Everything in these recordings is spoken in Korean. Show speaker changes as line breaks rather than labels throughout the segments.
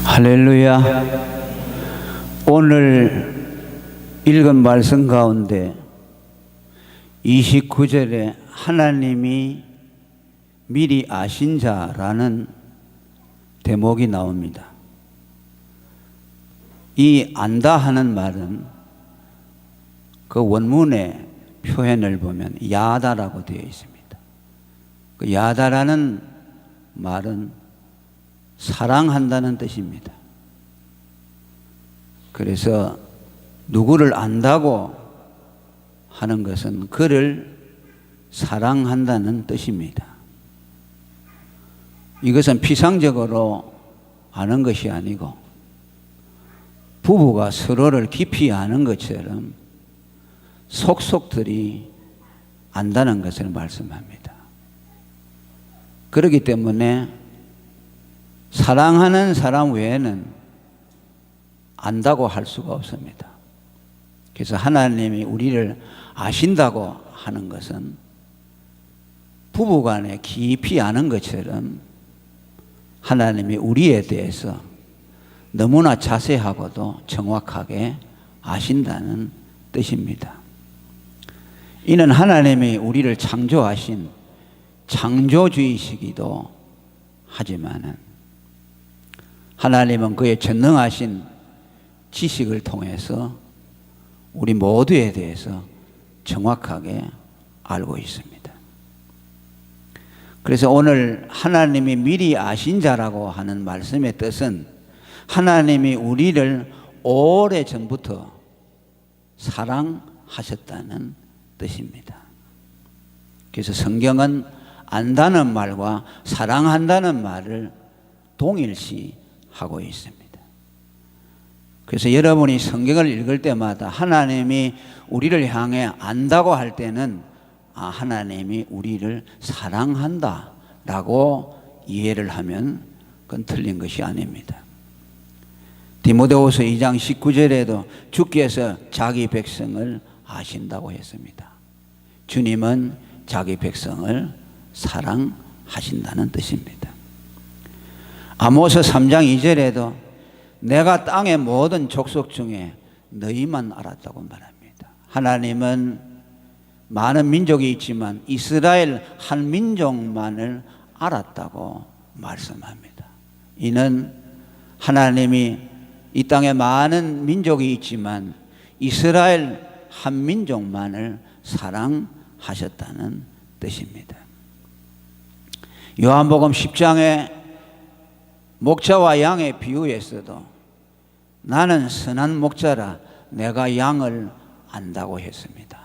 할렐루야. 오늘 읽은 말씀 가운데 29절에 하나님이 미리 아신 자라는 대목이 나옵니다. 이 안다 하는 말은 그 원문의 표현을 보면 야다라고 되어 있습니다. 그 야다라는 말은 사랑한다는 뜻입니다. 그래서 누구를 안다고 하는 것은 그를 사랑한다는 뜻입니다. 이것은 피상적으로 아는 것이 아니고 부부가 서로를 깊이 아는 것처럼 속속들이 안다는 것을 말씀합니다. 그렇기 때문에 사랑하는 사람 외에는 안다고 할 수가 없습니다. 그래서 하나님이 우리를 아신다고 하는 것은 부부간에 깊이 아는 것처럼 하나님이 우리에 대해서 너무나 자세하고도 정확하게 아신다는 뜻입니다. 이는 하나님이 우리를 창조하신 창조주이시기도 하지만은 하나님은 그의 전능하신 지식을 통해서 우리 모두에 대해서 정확하게 알고 있습니다. 그래서 오늘 하나님이 미리 아신 자라고 하는 말씀의 뜻은 하나님이 우리를 오래전부터 사랑하셨다는 뜻입니다. 그래서 성경은 안다는 말과 사랑한다는 말을 동일시하고 있습니다. 그래서 여러분이 성경을 읽을 때마다 하나님이 우리를 향해 안다고 할 때는 하나님이 우리를 사랑한다라고 이해를 하면 그건 틀린 것이 아닙니다. 디모데후서 2장 19절에도 주께서 자기 백성을 아신다고 했습니다. 주님은 자기 백성을 사랑하신다는 뜻입니다. 아모스 3장 2절에도 내가 땅의 모든 족속 중에 너희만 알았다고 말합니다. 하나님은 많은 민족이 있지만 이스라엘 한 민족만을 알았다고 말씀합니다. 이는 하나님이 이 땅에 많은 민족이 있지만 이스라엘 한 민족만을 사랑하셨다는 뜻입니다. 요한복음 10장에 목자와 양의 비유에서도 나는 선한 목자라 내가 양을 안다고 했습니다.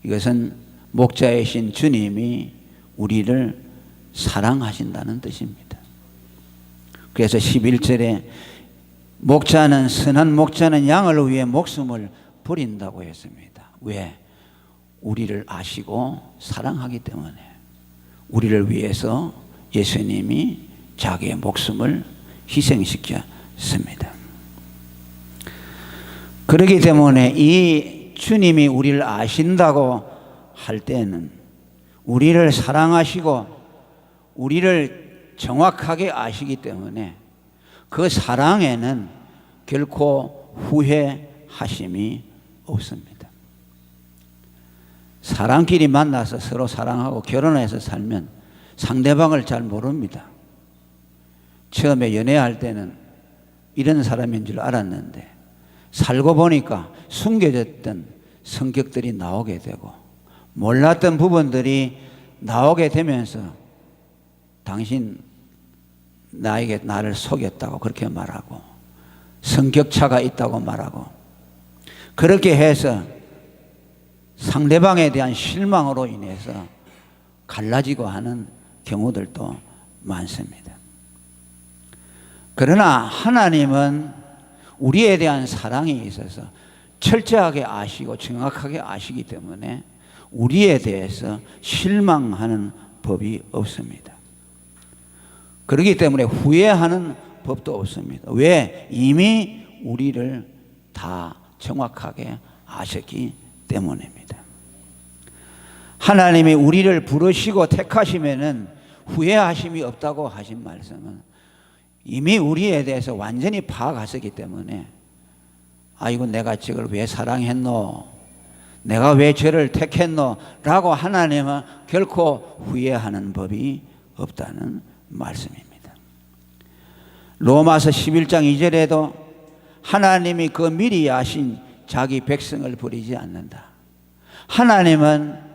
이것은 목자이신 주님이 우리를 사랑하신다는 뜻입니다. 그래서 11절에 목자는 선한 목자는 양을 위해 목숨을 버린다고 했습니다. 왜? 우리를 아시고 사랑하기 때문에 우리를 위해서 예수님이 자기의 목숨을 희생시켰습니다. 그렇기 때문에 이 주님이 우리를 아신다고 할 때는 우리를 사랑하시고 우리를 정확하게 아시기 때문에 그 사랑에는 결코 후회하심이 없습니다. 사람끼리 만나서 서로 사랑하고 결혼해서 살면 상대방을 잘 모릅니다. 처음에 연애할 때는 이런 사람인 줄 알았는데 살고 보니까 숨겨졌던 성격들이 나오게 되고 몰랐던 부분들이 나오게 되면서 당신 나에게 나를 속였다고 그렇게 말하고 성격차가 있다고 말하고 그렇게 해서 상대방에 대한 실망으로 인해서 갈라지고 하는 경우들도 많습니다. 그러나 하나님은 우리에 대한 사랑이 있어서 철저하게 아시고 정확하게 아시기 때문에 우리에 대해서 실망하는 법이 없습니다. 그렇기 때문에 후회하는 법도 없습니다. 왜? 이미 우리를 다 정확하게 아셨기 때문입니다. 하나님이 우리를 부르시고 택하시면은 후회하심이 없다고 하신 말씀은 이미 우리에 대해서 완전히 파악하셨기 때문에 아이고 내가 저걸 왜 사랑했노, 내가 왜 죄를 택했노 라고 하나님은 결코 후회하는 법이 없다는 말씀입니다. 로마서 11장 2절에도 하나님이 그 미리 아신 자기 백성을 버리지 않는다. 하나님은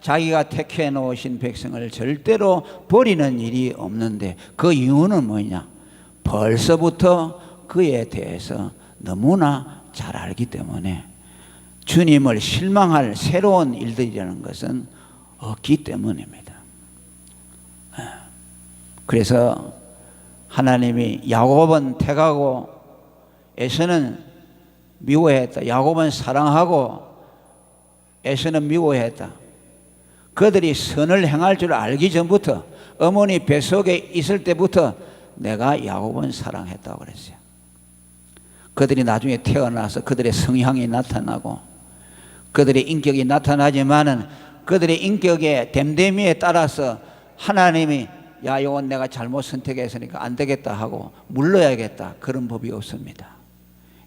자기가 택해 놓으신 백성을 절대로 버리는 일이 없는데 그 이유는 뭐냐? 벌써부터 그에 대해서 너무나 잘 알기 때문에 주님을 실망할 새로운 일들이라는 것은 없기 때문입니다. 그래서 하나님이 야곱은 택하고 에서는 미워했다. 야곱은 사랑하고 에서는 미워했다. 그들이 선을 행할 줄 알기 전부터 어머니 뱃속에 있을 때부터 내가 야곱은 사랑했다고 그랬어요. 그들이 나중에 태어나서 그들의 성향이 나타나고 그들의 인격이 나타나지만은 그들의 인격의 됨됨이에 따라서 하나님이 야, 이건 내가 잘못 선택했으니까 안 되겠다 하고 물러야겠다, 그런 법이 없습니다.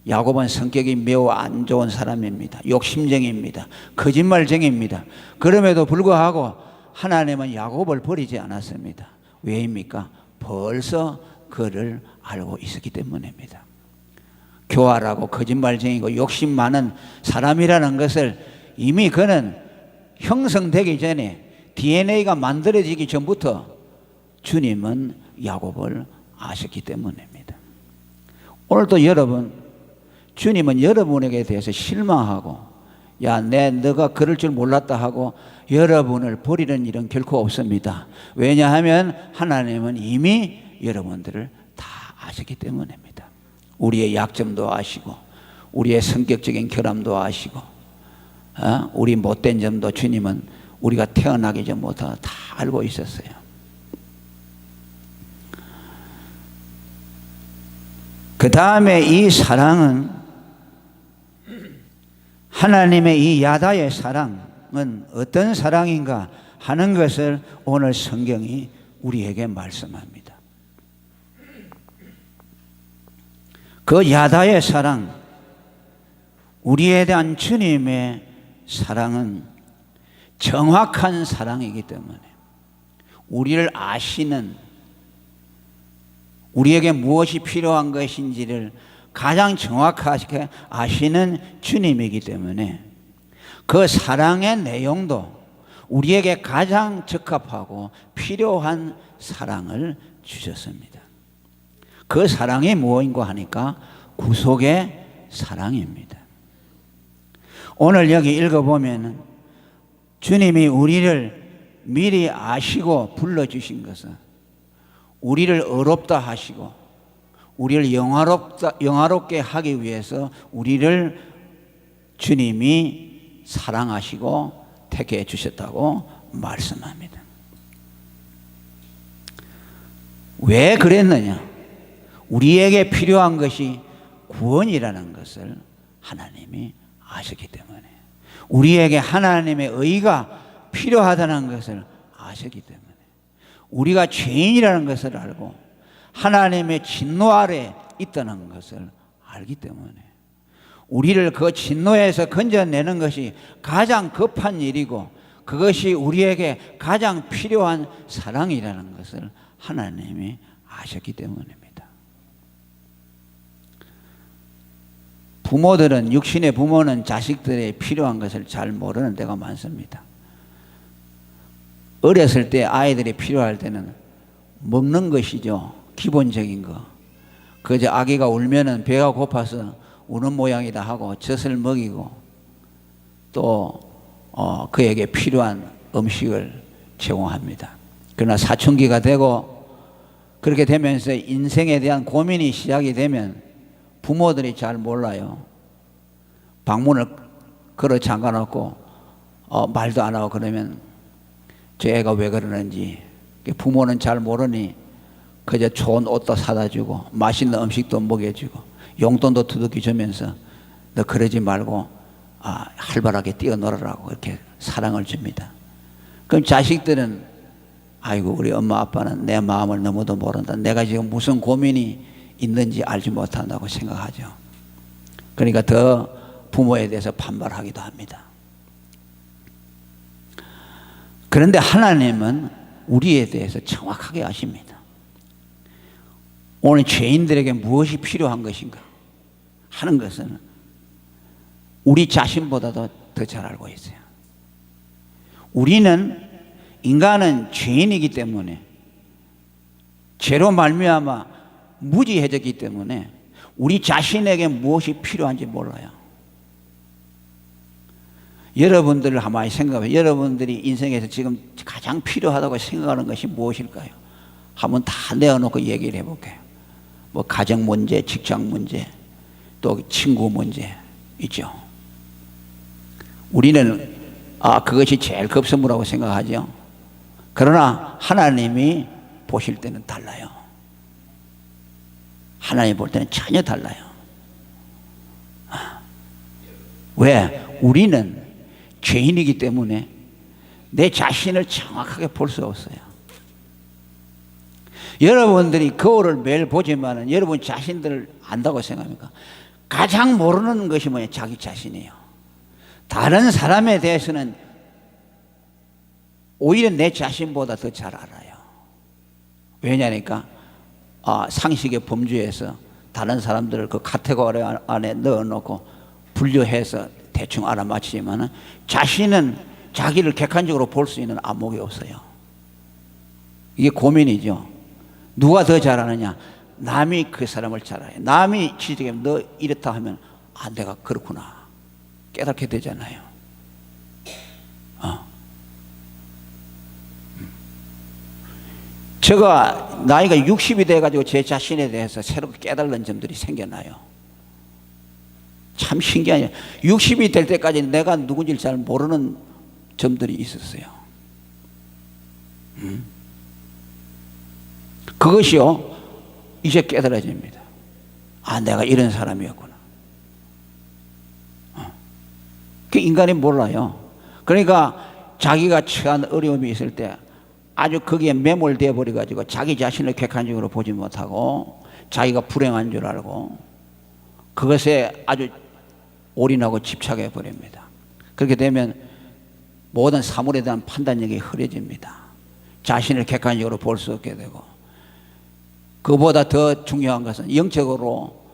야곱은 성격이 매우 안 좋은 사람입니다. 욕심쟁이입니다. 거짓말쟁이입니다. 그럼에도 불구하고 하나님은 야곱을 버리지 않았습니다. 왜입니까? 벌써 그를 알고 있었기 때문입니다. 교활하고 거짓말쟁이고 욕심 많은 사람이라는 것을 이미 그는 형성되기 전에 DNA가 만들어지기 전부터 주님은 야곱을 아셨기 때문입니다. 오늘도 여러분, 주님은 여러분에게 대해서 실망하고 야, 너가 그럴 줄 몰랐다 하고 여러분을 버리는 일은 결코 없습니다. 왜냐하면 하나님은 이미 여러분들을 다 아셨기 때문입니다. 우리의 약점도 아시고 우리의 성격적인 결함도 아시고 우리 못된 점도 주님은 우리가 태어나기 전부터 다 알고 있었어요. 그 다음에 이 사랑은, 하나님의 이 야다의 사랑은 어떤 사랑인가 하는 것을 오늘 성경이 우리에게 말씀합니다. 그 야다의 사랑, 우리에 대한 주님의 사랑은 정확한 사랑이기 때문에 우리를 아시는, 우리에게 무엇이 필요한 것인지를 가장 정확하게 아시는 주님이기 때문에 그 사랑의 내용도 우리에게 가장 적합하고 필요한 사랑을 주셨습니다. 그 사랑이 무엇인가 하니까 구속의 사랑입니다. 오늘 여기 읽어보면 주님이 우리를 미리 아시고 불러주신 것은 우리를 의롭다 하시고 우리를 영화롭게 하기 위해서 우리를 주님이 사랑하시고 택해 주셨다고 말씀합니다. 왜 그랬느냐? 우리에게 필요한 것이 구원이라는 것을 하나님이 아셨기 때문에, 우리에게 하나님의 의가 필요하다는 것을 아셨기 때문에, 우리가 죄인이라는 것을 알고 하나님의 진노 아래 있다는 것을 알기 때문에 우리를 그 진노에서 건져내는 것이 가장 급한 일이고 그것이 우리에게 가장 필요한 사랑이라는 것을 하나님이 아셨기 때문입니다. 부모들은, 육신의 부모는 자식들의 필요한 것을 잘 모르는 데가 많습니다. 어렸을 때 아이들이 필요할 때는 먹는 것이죠. 기본적인 거. 그저 아기가 울면은 배가 고파서 우는 모양이다 하고 젖을 먹이고 또 그에게 필요한 음식을 제공합니다. 그러나 사춘기가 되고 그렇게 되면서 인생에 대한 고민이 시작이 되면 부모들이 잘 몰라요. 방문을 걸어 잠가놓고 말도 안 하고 그러면 저 애가 왜 그러는지 부모는 잘 모르니 그저 좋은 옷도 사다 주고 맛있는 음식도 먹여주고 용돈도 두둑이 주면서 너 그러지 말고 활발하게 뛰어놀으라고 이렇게 사랑을 줍니다. 그럼 자식들은 아이고 우리 엄마 아빠는 내 마음을 너무도 모른다. 내가 지금 무슨 고민이 있는지 알지 못한다고 생각하죠. 그러니까 더 부모에 대해서 반발하기도 합니다. 그런데 하나님은 우리에 대해서 정확하게 아십니다. 오늘 죄인들에게 무엇이 필요한 것인가 하는 것은 우리 자신보다도 더 잘 알고 있어요. 인간은 죄인이기 때문에, 죄로 말미암아 무지해졌기 때문에 우리 자신에게 무엇이 필요한지 몰라요. 여러분들을 한번 생각해보세요. 여러분들이 인생에서 지금 가장 필요하다고 생각하는 것이 무엇일까요? 한번 다 내어놓고 얘기를 해볼게요. 뭐 가정 문제, 직장 문제, 또 친구 문제 있죠. 우리는 그것이 제일 급선무라고 생각하죠. 그러나 하나님이 보실 때는 달라요. 하나님 볼 때는 전혀 달라요. 왜? 우리는 죄인이기 때문에 내 자신을 정확하게 볼 수 없어요. 여러분들이 거울을 매일 보지만 여러분 자신들을 안다고 생각합니까? 가장 모르는 것이 뭐냐? 자기 자신이에요. 다른 사람에 대해서는 오히려 내 자신보다 더 잘 알아요. 왜냐니까 상식의 범주에서 다른 사람들을 그 카테고리 안에 넣어놓고 분류해서 대충 알아맞히지만 자신은 자기를 객관적으로 볼 수 있는 안목이 없어요. 이게 고민이죠. 누가 더 잘하느냐? 남이 그 사람을 잘 알아요. 남이 지적해 너 이렇다 하면 내가 그렇구나 깨닫게 되잖아요. 제가 나이가 60이 돼가지고 제 자신에 대해서 새롭게 깨달는 점들이 생겨나요. 참 신기하죠. 60이 될 때까지 내가 누군지를 잘 모르는 점들이 있었어요. 그것이요 이제 깨달아집니다. 내가 이런 사람이었구나. 그 인간이 몰라요. 그러니까 자기가 처한 어려움이 있을 때 아주 거기에 매몰되어 버려가지고 자기 자신을 객관적으로 보지 못하고 자기가 불행한 줄 알고 그것에 아주 올인하고 집착해 버립니다. 그렇게 되면 모든 사물에 대한 판단력이 흐려집니다. 자신을 객관적으로 볼 수 없게 되고, 그보다 더 중요한 것은 영적으로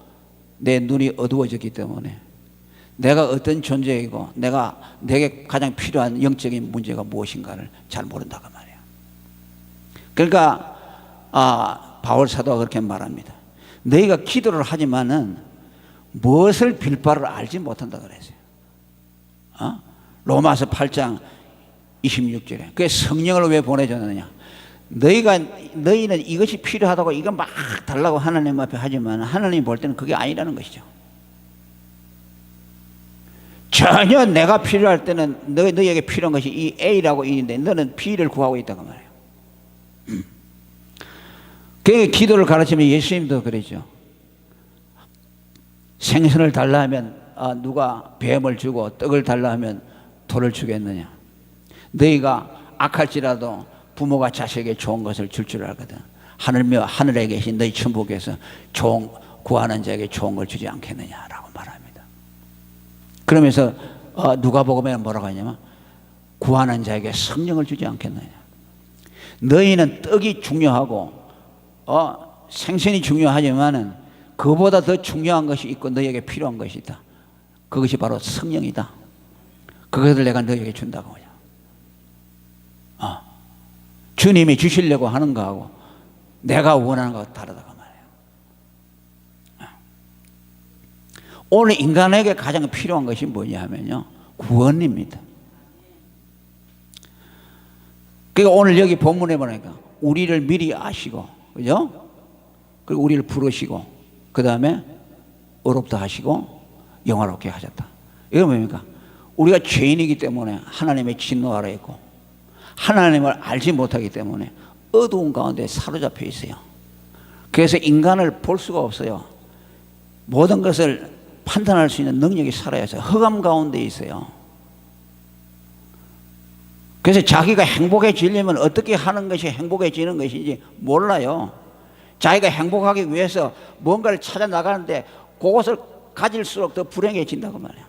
내 눈이 어두워졌기 때문에 내가 어떤 존재이고 내게 가장 필요한 영적인 문제가 무엇인가를 잘 모른다고 말이에요. 그러니까 바울 사도가 그렇게 말합니다. 너희가 기도를 하지만은 무엇을 빌 바를 알지 못한다 그랬어요. 로마서 8장 26절에 그 성령을 왜 보내줬느냐? 너희는 이것이 필요하다고 이거 막 달라고 하나님 앞에 하지만 하나님 볼 때는 그게 아니라는 것이죠. 전혀 내가 필요할 때는 너희에게 필요한 것이 이 A라고 있는데 너는 B를 구하고 있다고 말해요. 그 기도를 가르치면 예수님도 그러죠. 생선을 달라 하면 누가 뱀을 주고 떡을 달라 하면 돌을 주겠느냐? 너희가 악할지라도 부모가 자식에게 좋은 것을 줄 줄 알거든. 하늘에 계신 너희 천부께서 구하는 자에게 좋은 걸 주지 않겠느냐라고 말합니다. 그러면서 누가복음에 뭐라고 하냐면 구하는 자에게 성령을 주지 않겠느냐. 너희는 떡이 중요하고 생선이 중요하지만은 그보다 더 중요한 것이 있고 너희에게 필요한 것이 있다. 그것이 바로 성령이다. 그것을 내가 너희에게 준다고 하냐. 주님이 주시려고 하는 거하고 내가 원하는 거하고 다르다고 말해요. 오늘 인간에게 가장 필요한 것이 뭐냐 하면요, 구원입니다. 그러니까 오늘 여기 본문에 보니까 우리를 미리 아시고, 그죠? 그리고 우리를 부르시고, 그 다음에 의롭다 하시고 영화롭게 하셨다. 이건 뭡니까? 우리가 죄인이기 때문에 하나님의 진노 아래 있고 하나님을 알지 못하기 때문에 어두운 가운데 사로잡혀 있어요. 그래서 인간을 볼 수가 없어요. 모든 것을 판단할 수 있는 능력이 사라져서 흑암 가운데 있어요. 그래서 자기가 행복해지려면 어떻게 하는 것이 행복해지는 것인지 몰라요. 자기가 행복하기 위해서 뭔가를 찾아 나가는데 그것을 가질수록 더 불행해진다고 말이에요.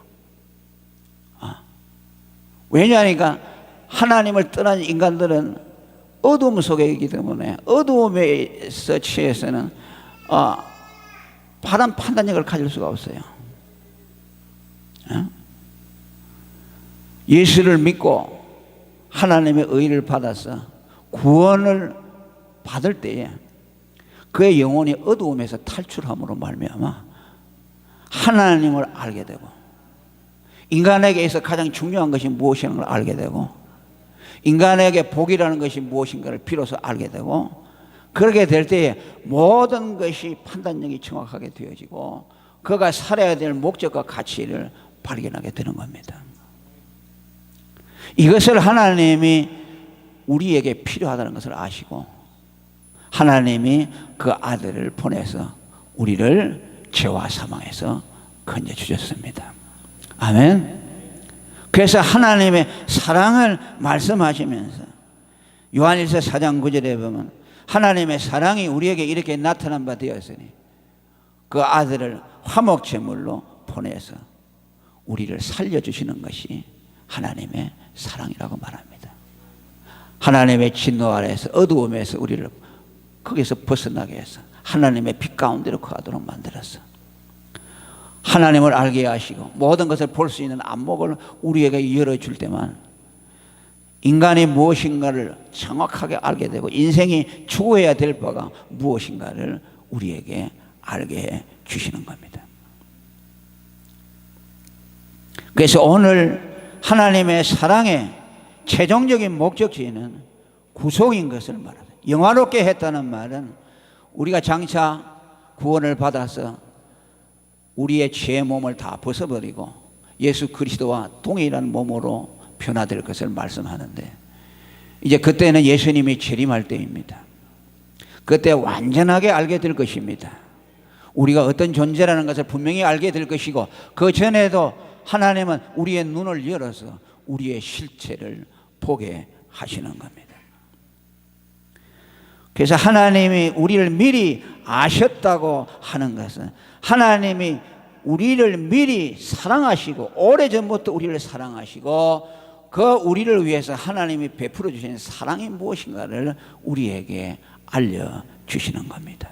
왜냐하니까 하나님을 떠난 인간들은 어두움 속에 있기 때문에 어두움에서 취해서는 바른 판단력을 가질 수가 없어요. 예수를 믿고 하나님의 의를 받아서 구원을 받을 때에 그의 영혼이 어두움에서 탈출함으로 말미암아 하나님을 알게 되고, 인간에게 있어 가장 중요한 것이 무엇인가를 알게 되고, 인간에게 복이라는 것이 무엇인가를 비로소 알게 되고, 그렇게 될 때에 모든 것이 판단력이 정확하게 되어지고 그가 살아야 될 목적과 가치를 발견하게 되는 겁니다. 이것을 하나님이 우리에게 필요하다는 것을 아시고 하나님이 그 아들을 보내서 우리를 죄와 사망에서 건져주셨습니다. 아멘. 그래서 하나님의 사랑을 말씀하시면서 요한일서 4장 9절에 보면 하나님의 사랑이 우리에게 이렇게 나타난 바 되었으니 그 아들을 화목제물로 보내서 우리를 살려주시는 것이 하나님의 사랑이라고 말합니다. 하나님의 진노 아래에서 어두움에서 우리를 거기서 벗어나게 해서 하나님의 빛 가운데로 거하도록 만들었어. 하나님을 알게 하시고 모든 것을 볼 수 있는 안목을 우리에게 열어줄 때만 인간이 무엇인가를 정확하게 알게 되고 인생이 추구해야 될 바가 무엇인가를 우리에게 알게 해 주시는 겁니다. 그래서 오늘 하나님의 사랑의 최종적인 목적지는 구속인 것을 말합니다. 영화롭게 했다는 말은 우리가 장차 구원을 받아서 우리의 죄의 몸을 다 벗어버리고 예수 그리스도와 동일한 몸으로 변화될 것을 말씀하는데, 이제 그때는 예수님이 재림할 때입니다. 그때 완전하게 알게 될 것입니다. 우리가 어떤 존재라는 것을 분명히 알게 될 것이고, 그 전에도 하나님은 우리의 눈을 열어서 우리의 실체를 보게 하시는 겁니다. 그래서 하나님이 우리를 미리 아셨다고 하는 것은 하나님이 우리를 미리 사랑하시고 오래전부터 우리를 사랑하시고 그 우리를 위해서 하나님이 베풀어 주신 사랑이 무엇인가를 우리에게 알려주시는 겁니다.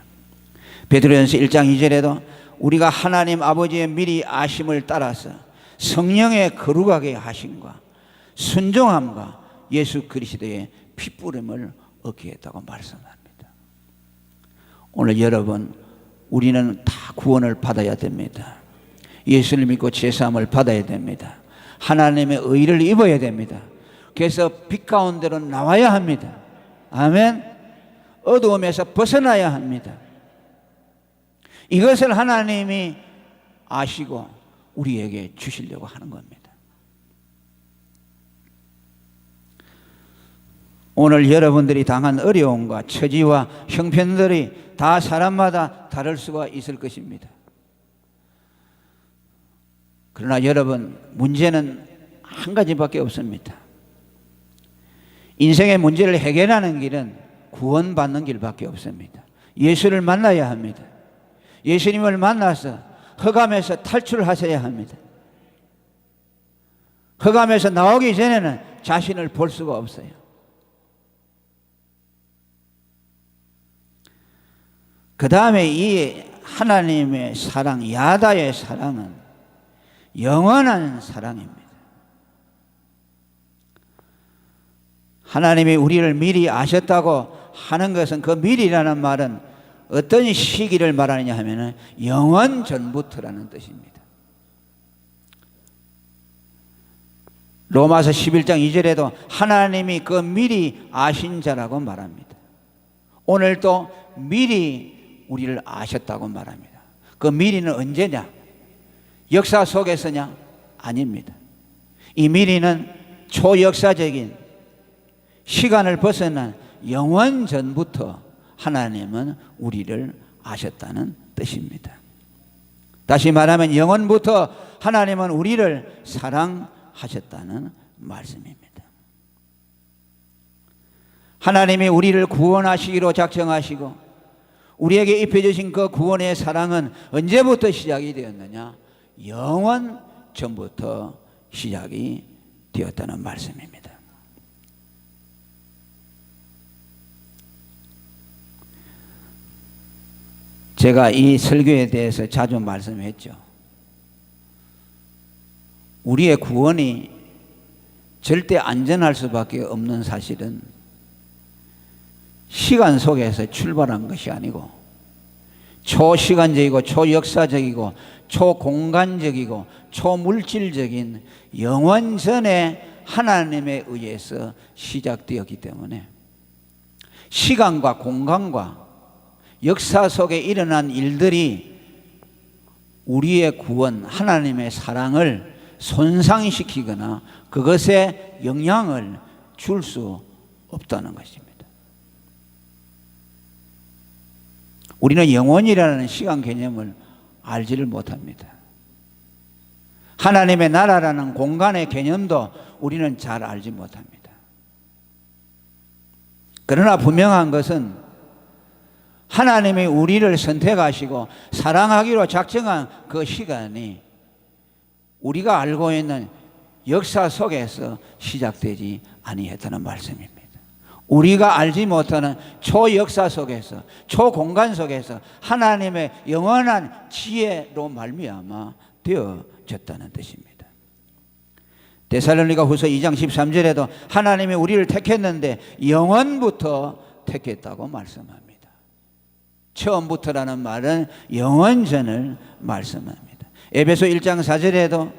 베드로전서 1장 2절에도 우리가 하나님 아버지의 미리 아심을 따라서 성령의 거룩하게 하심과 순종함과 예수 그리스도의 핏부림을 얻게 했다고 말씀합니다. 오늘 여러분, 우리는 다 구원을 받아야 됩니다. 예수를 믿고 제사함을 받아야 됩니다. 하나님의 의를 입어야 됩니다. 그래서 빛 가운데로 나와야 합니다. 아멘. 어두움에서 벗어나야 합니다. 이것을 하나님이 아시고 우리에게 주시려고 하는 겁니다. 오늘 여러분들이 당한 어려움과 처지와 형편들이 다 사람마다 다를 수가 있을 것입니다. 그러나 여러분, 문제는 한 가지밖에 없습니다. 인생의 문제를 해결하는 길은 구원받는 길밖에 없습니다. 예수를 만나야 합니다. 예수님을 만나서 흑암에서 탈출하셔야 합니다. 흑암에서 나오기 전에는 자신을 볼 수가 없어요. 그 다음에 이 하나님의 사랑, 야다의 사랑은 영원한 사랑입니다. 하나님이 우리를 미리 아셨다고 하는 것은, 그 미리라는 말은 어떤 시기를 말하느냐 하면 영원 전부터라는 뜻입니다. 로마서 11장 2절에도 하나님이 그 미리 아신 자라고 말합니다. 오늘도 미리 우리를 아셨다고 말합니다. 그 미리는 언제냐? 역사 속에서냐? 아닙니다. 이 미리는 초역사적인 시간을 벗어난 영원 전부터 하나님은 우리를 아셨다는 뜻입니다. 다시 말하면 영원부터 하나님은 우리를 사랑하셨다는 말씀입니다. 하나님이 우리를 구원하시기로 작정하시고 우리에게 입혀주신 그 구원의 사랑은 언제부터 시작이 되었느냐? 영원 전부터 시작이 되었다는 말씀입니다. 제가 이 설교에 대해서 자주 말씀했죠. 우리의 구원이 절대 안전할 수밖에 없는 사실은 시간 속에서 출발한 것이 아니고 초시간적이고 초역사적이고 초공간적이고 초물질적인 영원전에 하나님에 의해서 시작되었기 때문에 시간과 공간과 역사 속에 일어난 일들이 우리의 구원, 하나님의 사랑을 손상시키거나 그것에 영향을 줄 수 없다는 것입니다. 우리는 영원이라는 시간 개념을 알지를 못합니다. 하나님의 나라라는 공간의 개념도 우리는 잘 알지 못합니다. 그러나 분명한 것은 하나님이 우리를 선택하시고 사랑하기로 작정한 그 시간이 우리가 알고 있는 역사 속에서 시작되지 아니했다는 말씀입니다. 우리가 알지 못하는 초역사 속에서 초공간 속에서 하나님의 영원한 지혜로 말미암아 되어졌다는 뜻입니다. 데살로니가 후서 2장 13절에도 하나님이 우리를 택했는데 영원부터 택했다고 말씀합니다. 처음부터라는 말은 영원전을 말씀합니다. 에베소 1장 4절에도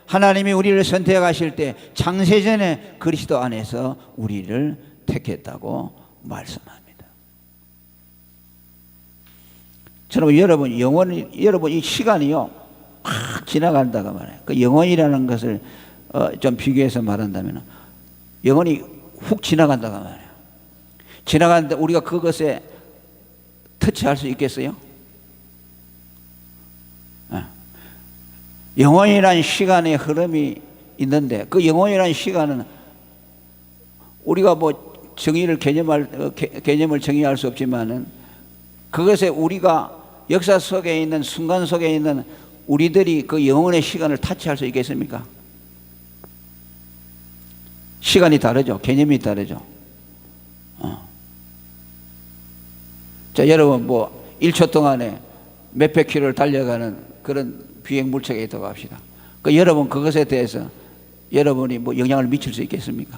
하나님이 우리를 선택하실 때 창세전에 그리스도 안에서 우리를 택했다고 말씀합니다. 여러분 이 시간이요 막 지나간다고 말해요. 그 영원이라는 것을 좀 비교해서 말한다면 영원이 훅 지나간다고 말해요. 지나가는데 우리가 그것에 터치할 수 있겠어요? 영원이라는 시간의 흐름이 있는데 그 영원이라는 시간은 우리가 뭐 개념을 정의할 수 없지만은 그것에 우리가 역사 속에 있는 순간 속에 있는 우리들이 그 영원의 시간을 타치할 수 있겠습니까? 시간이 다르죠. 개념이 다르죠. 자, 여러분 뭐 1초 동안에 몇백 킬로를 달려가는 그런 비행 물체가 있다고 합시다. 여러분 그것에 대해서 여러분이 뭐 영향을 미칠 수 있겠습니까?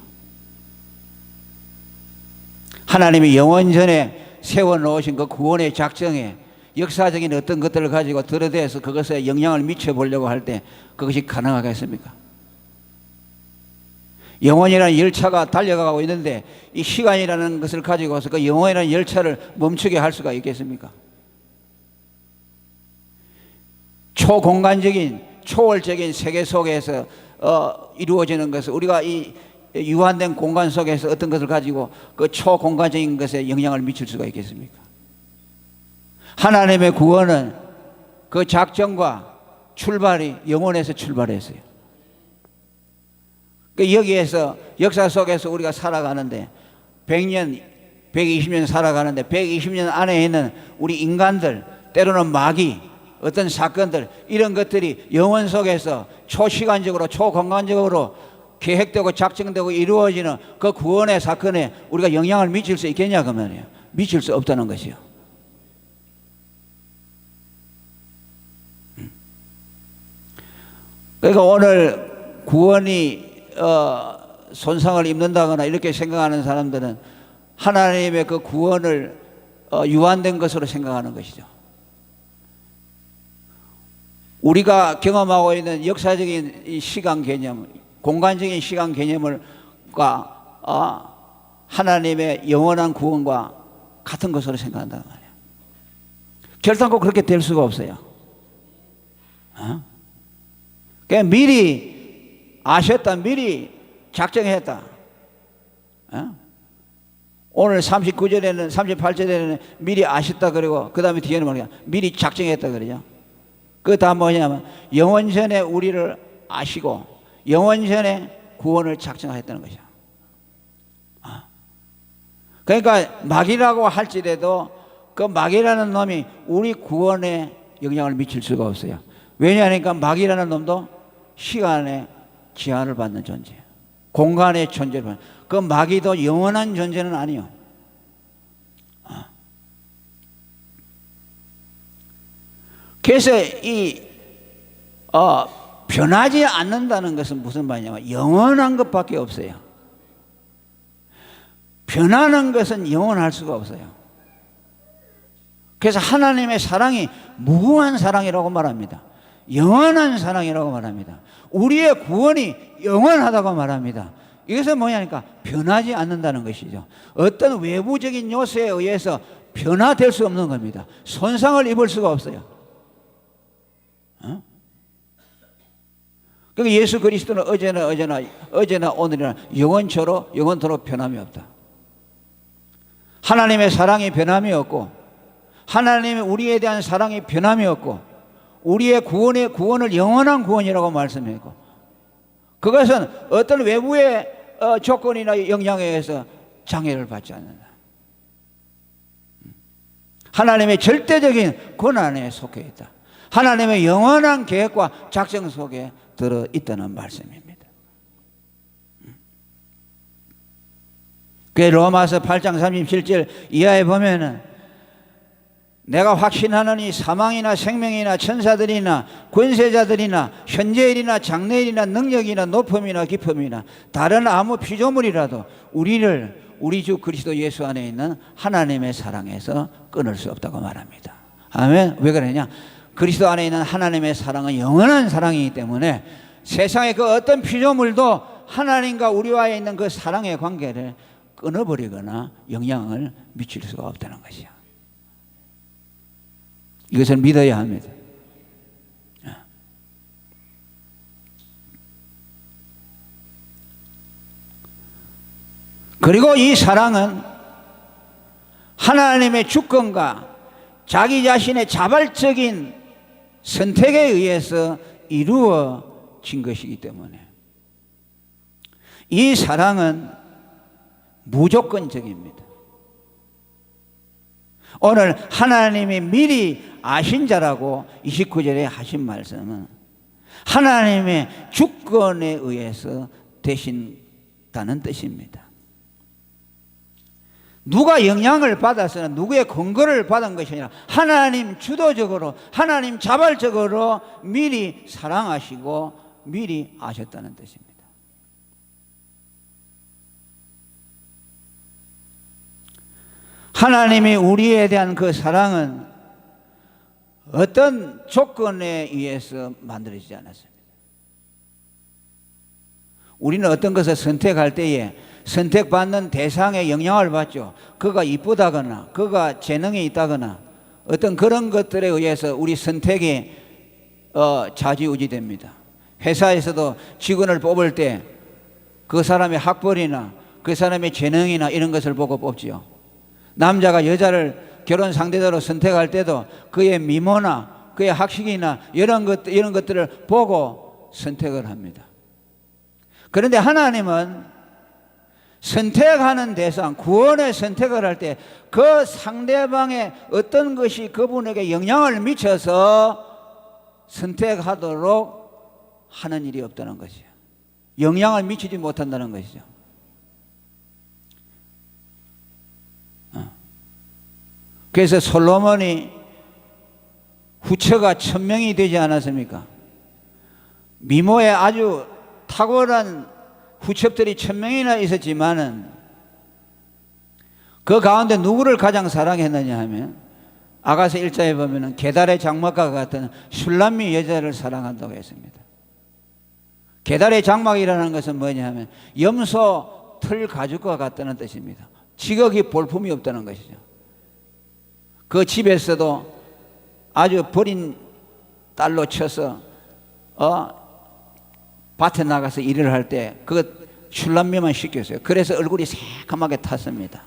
하나님이 영원전에 세워놓으신 그 구원의 작정에 역사적인 어떤 것들을 가지고 들여대서 그것에 영향을 미쳐보려고 할 때 그것이 가능하겠습니까? 영원이라는 열차가 달려가고 있는데 이 시간이라는 것을 가지고서 그 영원이라는 열차를 멈추게 할 수가 있겠습니까? 초공간적인 초월적인 세계 속에서 이루어지는 것을 우리가 이 유한된 공간 속에서 어떤 것을 가지고 그 초공간적인 것에 영향을 미칠 수가 있겠습니까? 하나님의 구원은 그 작정과 출발이 영원에서 출발했어요. 여기에서 역사 속에서 우리가 살아가는데 100년, 120년 살아가는데 120년 안에 있는 우리 인간들 때로는 마귀 어떤 사건들 이런 것들이 영원 속에서 초시간적으로 초공간적으로 계획되고 작정되고 이루어지는 그 구원의 사건에 우리가 영향을 미칠 수 있겠냐 그 말이에요. 미칠 수 없다는 것이요. 그러니까 오늘 구원이 손상을 입는다거나 이렇게 생각하는 사람들은 하나님의 그 구원을 유한된 것으로 생각하는 것이죠. 우리가 경험하고 있는 역사적인 이 시간 개념, 공간적인 시간 개념과 하나님의 영원한 구원과 같은 것으로 생각한단 말이에요. 결단코 그렇게 될 수가 없어요. 그냥 미리 아셨다, 미리 작정했다. 오늘 39절에는 38절에는 미리 아셨다 그러고 그 다음에 뒤에는 뭐냐 미리 작정했다 그러죠. 그 다음 뭐냐면 영원전에 우리를 아시고 영원전에 구원을 작정하셨다는 것이죠. 그러니까 마귀라고 할지라도 그 마귀라는 놈이 우리 구원에 영향을 미칠 수가 없어요. 왜냐하니까 마귀라는 놈도 시간에 제한을 받는 존재예요. 공간의 존재를. 그 마귀도 영원한 존재는 아니요. 그래서 이 변하지 않는다는 것은 무슨 말이냐면 영원한 것밖에 없어요. 변하는 것은 영원할 수가 없어요. 그래서 하나님의 사랑이 무궁한 사랑이라고 말합니다. 영원한 사랑이라고 말합니다. 우리의 구원이 영원하다고 말합니다. 이것은 뭐냐니까 변하지 않는다는 것이죠. 어떤 외부적인 요소에 의해서 변화될 수 없는 겁니다. 손상을 입을 수가 없어요. 그러니까 예수 그리스도는 어제나 오늘이나 영원토록 변함이 없다. 하나님의 사랑이 변함이 없고 하나님의 우리에 대한 사랑이 변함이 없고 우리의 구원을 영원한 구원이라고 말씀했고 그것은 어떤 외부의 조건이나 영향에 의해서 장애를 받지 않는다. 하나님의 절대적인 권한에 속해 있다. 하나님의 영원한 계획과 작정 속에 들어있다는 말씀입니다. 그 로마서 8장 37절 이하에 보면은 내가 확신하노니 사망이나 생명이나 천사들이나 권세자들이나 현재일이나 장래일이나 능력이나 높음이나 깊음이나 다른 아무 피조물이라도 우리 주 그리스도 예수 안에 있는 하나님의 사랑에서 끊을 수 없다고 말합니다. 아멘. 왜 그러냐? 그리스도 안에 있는 하나님의 사랑은 영원한 사랑이기 때문에 세상의 그 어떤 피조물도 하나님과 우리와의 있는 그 사랑의 관계를 끊어버리거나 영향을 미칠 수가 없다는 것이요. 이것을 믿어야 합니다. 그리고 이 사랑은 하나님의 주권과 자기 자신의 자발적인 선택에 의해서 이루어진 것이기 때문에 이 사랑은 무조건적입니다. 오늘 하나님이 미리 아신 자라고 29절에 하신 말씀은 하나님의 주권에 의해서 되신다는 뜻입니다. 누가 영향을 받아서는 누구의 근거를 받은 것이 아니라 하나님 주도적으로 하나님 자발적으로 미리 사랑하시고 미리 아셨다는 뜻입니다. 하나님이 우리에 대한 그 사랑은 어떤 조건에 의해서 만들어지지 않았습니다. 우리는 어떤 것을 선택할 때에 선택받는 대상의 영향을 받죠. 그가 이쁘다거나 그가 재능이 있다거나 어떤 그런 것들에 의해서 우리 선택이 좌지우지됩니다. 회사에서도 직원을 뽑을 때 그 사람의 학벌이나 그 사람의 재능이나 이런 것을 보고 뽑지요. 남자가 여자를 결혼 상대자로 선택할 때도 그의 미모나 그의 학식이나 이런 것들을 보고 선택을 합니다. 그런데 하나님은 선택하는 대상, 구원의 선택을 할 때 그 상대방의 어떤 것이 그분에게 영향을 미쳐서 선택하도록 하는 일이 없다는 것이죠. 영향을 미치지 못한다는 것이죠. 그래서 솔로몬이 후처가 1000명이 되지 않았습니까? 미모에 아주 탁월한 후첩들이 1000명이나 있었지만은 그 가운데 누구를 가장 사랑했느냐 하면 아가서 1장에 보면은 게달의 장막과 같은 슐람미 여자를 사랑한다고 했습니다. 게달의 장막이라는 것은 뭐냐 하면 염소 털 가죽과 같다는 뜻입니다. 지극히 볼품이 없다는 것이죠. 그 집에서도 아주 버린 딸로 쳐서 밭에 나가서 일을 할 때 그 슐람미만 시켰어요. 그래서 얼굴이 새까맣게 탔습니다.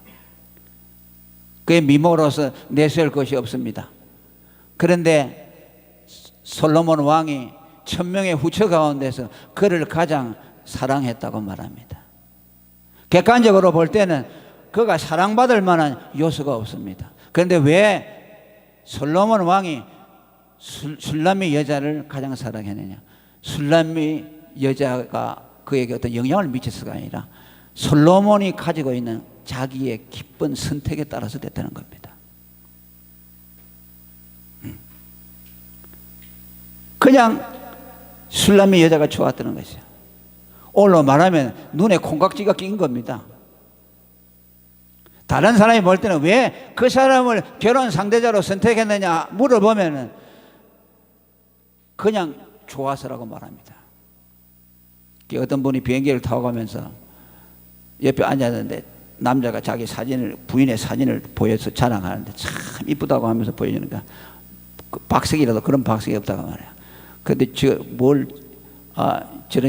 그의 미모로서 내세울 것이 없습니다. 그런데 솔로몬 왕이 1000명의 후처 가운데서 그를 가장 사랑했다고 말합니다. 객관적으로 볼 때는 그가 사랑받을 만한 요소가 없습니다. 그런데 왜 솔로몬 왕이 술람미 여자를 가장 사랑했느냐? 술람미 여자가 그에게 어떤 영향을 미쳤어가 아니라 솔로몬이 가지고 있는 자기의 기쁜 선택에 따라서 됐다는 겁니다. 그냥 술람미 여자가 좋았다는 것이죠. 오늘로 말하면 눈에 콩깍지가 낀 겁니다. 다른 사람이 볼 때는 왜 그 사람을 결혼 상대자로 선택했느냐 물어보면 그냥 좋아서라고 말합니다. 어떤 분이 비행기를 타고 가면서 옆에 앉았는데 남자가 자기 사진을, 부인의 사진을 보여서 자랑하는데 참 이쁘다고 하면서 보여주니까 박색이라도 그런 박색이 없다고 말해요. 근데 저런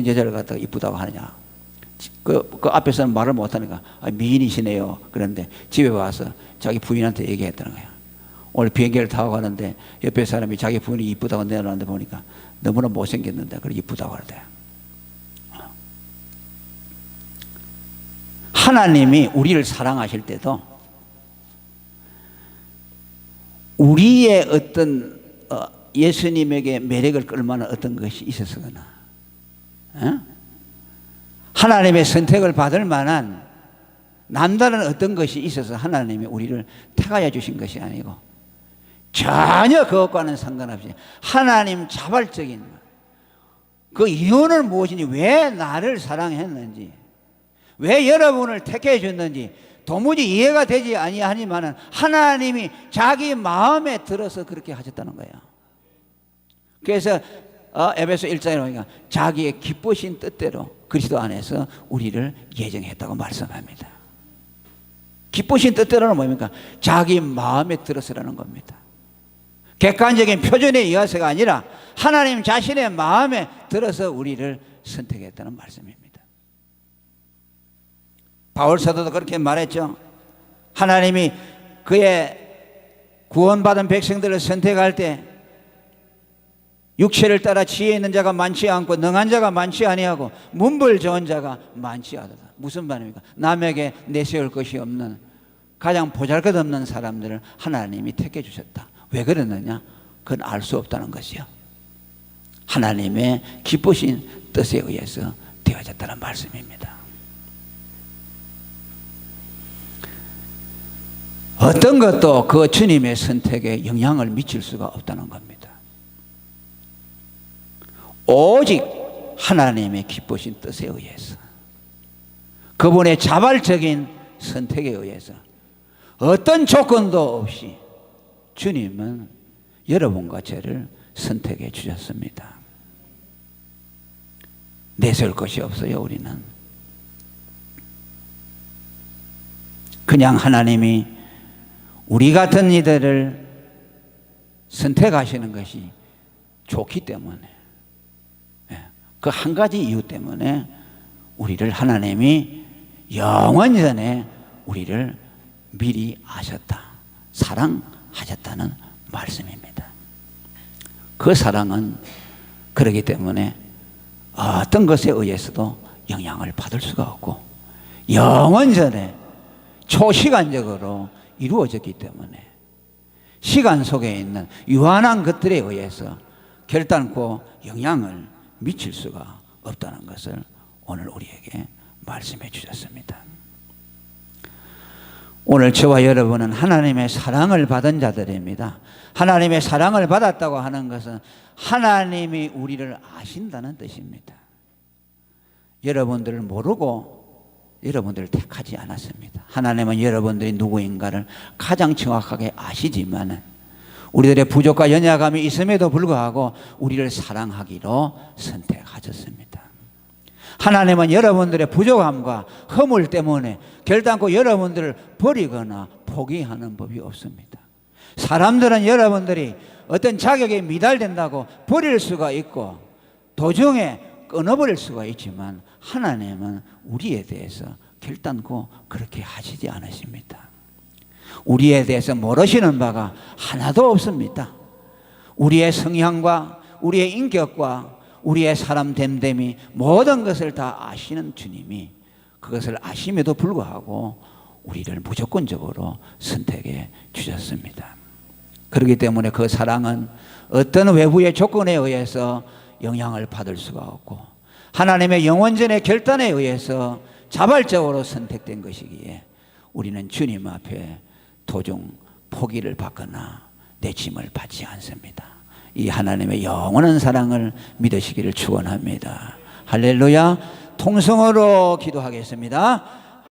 여자를 갖다가 이쁘다고 하느냐. 그 앞에서는 말을 못하니까 미인이시네요. 그런데 집에 와서 자기 부인한테 얘기했다는 거야. 오늘 비행기를 타고 가는데 옆에 사람이 자기 부인이 이쁘다고 내놓았는데 보니까 너무나 못생겼는데 그래 이쁘다고 하대. 하나님이 우리를 사랑하실 때도 우리의 어떤 예수님에게 매력을 끌만한 어떤 것이 있었거나 하나님의 선택을 받을 만한 남다른 어떤 것이 있어서 하나님이 우리를 택하여 주신 것이 아니고 전혀 그것과는 상관없이 하나님 자발적인 그 이유는 무엇인지, 왜 나를 사랑했는지, 왜 여러분을 택해 줬는지 도무지 이해가 되지 아니하니만은 하나님이 자기 마음에 들어서 그렇게 하셨다는 거예요. 그래서 에베소 1장에 보니까 자기의 기쁘신 뜻대로 그리스도 안에서 우리를 예정했다고 말씀합니다. 기쁘신 뜻대로는 뭡니까? 자기 마음에 들어서라는 겁니다. 객관적인 표준에 의해서가 아니라 하나님 자신의 마음에 들어서 우리를 선택했다는 말씀입니다. 바울 사도도 그렇게 말했죠. 하나님이 그의 구원받은 백성들을 선택할 때 육체를 따라 지혜 있는 자가 많지 않고 능한 자가 많지 아니하고 문벌 좋은 자가 많지 않다. 무슨 말입니까? 남에게 내세울 것이 없는 가장 보잘것없는 사람들을 하나님이 택해 주셨다. 왜 그랬느냐? 그건 알 수 없다는 것이요. 하나님의 기쁘신 뜻에 의해서 되어졌다는 말씀입니다. 어떤 것도 그 주님의 선택에 영향을 미칠 수가 없다는 겁니다. 오직 하나님의 기쁘신 뜻에 의해서, 그분의 자발적인 선택에 의해서 어떤 조건도 없이 주님은 여러분과 저를 선택해 주셨습니다. 내세울 것이 없어요. 우리는 그냥 하나님이 우리 같은 이들을 선택하시는 것이 좋기 때문에, 그 한 가지 이유 때문에 우리를 하나님이 영원 전에 우리를 미리 아셨다, 사랑하셨다는 말씀입니다. 그 사랑은 그렇기 때문에 어떤 것에 의해서도 영향을 받을 수가 없고 영원 전에 초시간적으로 이루어졌기 때문에 시간 속에 있는 유한한 것들에 의해서 결단코 영향을 미칠 수가 없다는 것을 오늘 우리에게 말씀해 주셨습니다. 오늘 저와 여러분은 하나님의 사랑을 받은 자들입니다. 하나님의 사랑을 받았다고 하는 것은 하나님이 우리를 아신다는 뜻입니다. 여러분들을 모르고 여러분들을 택하지 않았습니다. 하나님은 여러분들이 누구인가를 가장 정확하게 아시지만 우리들의 부족과 연약함이 있음에도 불구하고 우리를 사랑하기로 선택하셨습니다. 하나님은 여러분들의 부족함과 허물 때문에 결단코 여러분들을 버리거나 포기하는 법이 없습니다. 사람들은 여러분들이 어떤 자격에 미달된다고 버릴 수가 있고 도중에 끊어버릴 수가 있지만 하나님은 우리에 대해서 결단코 그렇게 하시지 않으십니다. 우리에 대해서 모르시는 바가 하나도 없습니다. 우리의 성향과 우리의 인격과 우리의 사람 됨됨이 모든 것을 다 아시는 주님이 그것을 아심에도 불구하고 우리를 무조건적으로 선택해 주셨습니다. 그렇기 때문에 그 사랑은 어떤 외부의 조건에 의해서 영향을 받을 수가 없고 하나님의 영원전의 결단에 의해서 자발적으로 선택된 것이기에 우리는 주님 앞에 도중 포기를 받거나 내침을 받지 않습니다. 이 하나님의 영원한 사랑을 믿으시기를 축원합니다. 할렐루야. 통성으로 기도하겠습니다.